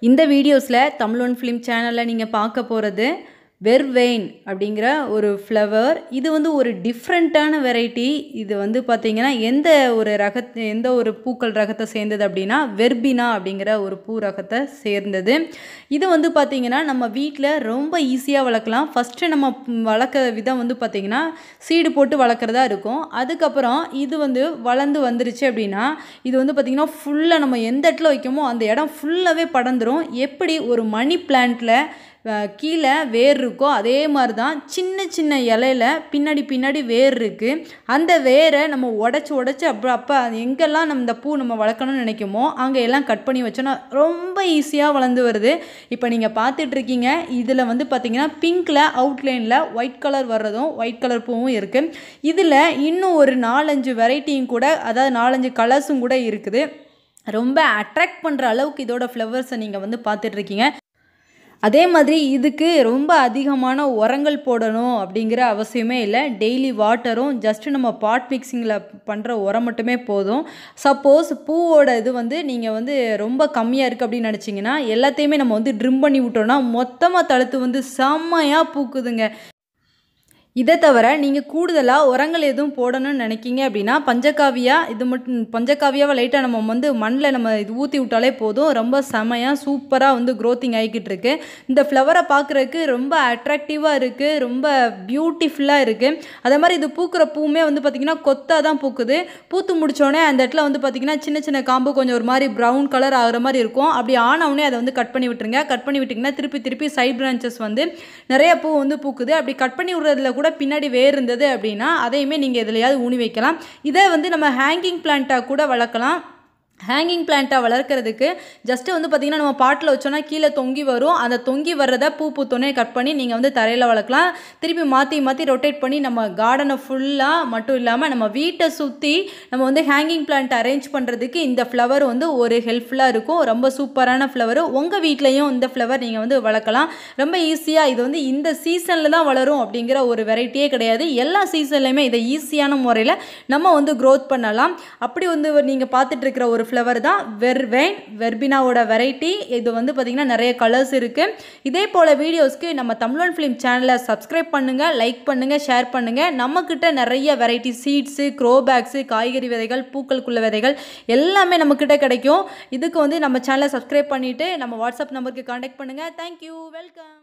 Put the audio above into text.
இந்த வீடியோஸில் Tamil one film சேனலில் நீங்கள் பார்க்க போகிறது வெர்வெயின் அப்படிங்கிற ஒரு ஃப்ளவர். இது வந்து ஒரு டிஃப்ரெண்ட்டான வெரைட்டி. இது வந்து பார்த்திங்கன்னா எந்த ஒரு பூக்கள் ரகத்தை சேர்ந்தது அப்படின்னா வெர்பினா அப்படிங்கிற ஒரு பூ ரகத்தை சேர்ந்தது. இது வந்து பார்த்திங்கன்னா நம்ம வீட்டில் ரொம்ப ஈஸியாக வளர்க்கலாம். ஃபஸ்ட்டு நம்ம வளர்க்குற விதம் வந்து பார்த்திங்கன்னா சீடு போட்டு வளர்க்குறதா இருக்கும். அதுக்கப்புறம் இது வந்து வளர்ந்து வந்துருச்சு அப்படின்னா இது வந்து பார்த்திங்கன்னா ஃபுல்லாக நம்ம எந்த இடத்துல வைக்கமோ அந்த இடம் ஃபுல்லாகவே படர்ந்துடும். எப்படி ஒரு மணி பிளான்ட்டில் கீழே வேர் இருக்கோ அதே மாதிரி தான் சின்ன சின்ன இலையில பின்னாடி வேர் இருக்குது. அந்த வேரை நம்ம உடச்சி அப்போ எங்கெல்லாம் இந்த பூ நம்ம வளர்க்கணும்னு நினைக்குமோ அங்கே எல்லாம் கட் பண்ணி வச்சோன்னா ரொம்ப ஈஸியாக வளர்ந்து வருது. இப்போ நீங்கள் பார்த்துட்ருக்கீங்க. இதில் வந்து பார்த்திங்கன்னா பிங்க்கில் அவுட்லைனில் ஒயிட் கலர் வர்றதும் ஒயிட் கலர் பூவும் இருக்குது. இதில் இன்னும் ஒரு 4-5 வெரைட்டியும் கூட, அதாவது 4-5 கலர்ஸும் கூட இருக்குது. ரொம்ப அட்ராக்ட் பண்ணுற அளவுக்கு இதோட ஃப்ளவர்ஸை நீங்கள் வந்து பார்த்துட்ருக்கீங்க. அதே மாதிரி இதுக்கு ரொம்ப அதிகமான உரங்கள் போடணும் அப்படிங்கிற அவசியமே இல்லை. டெய்லி வாட்டரும் ஜஸ்ட்டு நம்ம பாட் மிக்சிங்கில் பண்ணுற உரம் மட்டுமே போதும். சப்போஸ் பூவோட இது வந்து நீங்கள் வந்து ரொம்ப கம்மியாக இருக்குது அப்படின்னு நினச்சிங்கன்னா எல்லாத்தையுமே நம்ம வந்து ட்ரிம் பண்ணி விட்டோன்னா மொத்தமாக தழுத்து வந்து செம்மையாக பூக்குதுங்க. இதை தவிர நீங்கள் கூடுதலாக உரங்கள் எதுவும் போடணும்னு நினைக்கிங்க அப்படின்னா பஞ்சகாவியாவை லைட்டாக நம்ம வந்து மண்ணில் நம்ம இது ஊற்றி விட்டாலே போதும். ரொம்ப செமையாக சூப்பராக வந்து க்ரோத்திங் ஆகிக்கிட்டு இருக்குது. இந்த ஃப்ளவரை பார்க்குறதுக்கு ரொம்ப அட்ராக்டிவாக இருக்குது, ரொம்ப பியூட்டிஃபுல்லாக இருக்குது. அதே மாதிரி இது பூக்கிற பூவுமே வந்து பார்த்திங்கன்னா கொத்தாக தான் பூக்குது. பூத்து முடித்தோடனே அந்த இடத்துல வந்து பார்த்திங்கன்னா சின்ன சின்ன காம்பு கொஞ்சம் ஒரு மாதிரி ப்ரௌன் கலர் ஆகிற மாதிரி இருக்கும். அப்படி ஆனவுடனே அதை வந்து கட் பண்ணி விட்டுருங்க. கட் பண்ணி விட்டிங்கன்னா திருப்பி சைட் பிரான்ச்சஸ் வந்து நிறைய பூ வந்து பூக்குது. அப்படி கட் பண்ணி விடுறதுல கூட பின்னாடி வேர் இருந்தது அப்படின்னா அதையுமே நீங்கள் எதுலையாவது ஊனி வைக்கலாம். இதை வந்து நம்ம ஹேங்கிங் பிளான்ட்டாக கூட வளர்க்கலாம். ஹேங்கிங் பிளான்ட்டாக வளர்க்குறதுக்கு ஜஸ்ட்டு வந்து பார்த்திங்கன்னா நம்ம பாட்டில் வச்சோன்னா கீழே தொங்கி வரும். அந்த தொங்கி வர்றதை பூத்தோன்னே கட் பண்ணி நீங்கள் வந்து தரையில் வளர்க்கலாம். திருப்பி மாற்றி ரொட்டேட் பண்ணி நம்ம கார்டனை ஃபுல்லாக மட்டும் இல்லாமல் நம்ம வீட்டை சுற்றி நம்ம வந்து ஹேங்கிங் பிளான்ட் அரேஞ்ச் பண்ணுறதுக்கு இந்த ஃப்ளவர் வந்து ஒரு ஹெல்ப்ஃபுல்லாக இருக்கும். ரொம்ப சூப்பரான ஃப்ளவர். உங்கள் வீட்லேயும் இந்த ஃப்ளவர் நீங்கள் வந்து வளர்க்கலாம். ரொம்ப ஈஸியாக. இது வந்து இந்த சீசனில் தான் வளரும் அப்படிங்கிற ஒரு வெரைட்டியே கிடையாது. எல்லா சீசன்லையுமே இதை ஈஸியான முறையில் நம்ம வந்து க்ரோத் பண்ணலாம். அப்படி வந்து நீங்கள் பார்த்துட்டு இருக்கிற ஒரு ஃப்ளவர் தான் வெர்வெயின், வெர்பினாவோட வெரைட்டி. இது வந்து பார்த்திங்கன்னா நிறைய கலர்ஸ் இருக்குது. இதே போல் வீடியோஸ்க்கு நம்ம தமிழ் ஒன் ஃபிலிம் சேனலை சப்ஸ்கிரைப் பண்ணுங்கள், லைக் பண்ணுங்கள், ஷேர் பண்ணுங்கள். நம்மக்கிட்ட நிறைய வெரைட்டி சீட்ஸு, க்ரோ பேக்ஸு, காய்கறி விதைகள், பூக்களுக்குள்ள விதைகள் எல்லாமே நம்மக்கிட்ட கிடைக்கும். இதுக்கு வந்து நம்ம சேனலை சப்ஸ்கிரைப் பண்ணிவிட்டு நம்ம வாட்ஸ்அப் நம்பருக்கு கான்டாக்ட் பண்ணுங்கள். Thank you, welcome.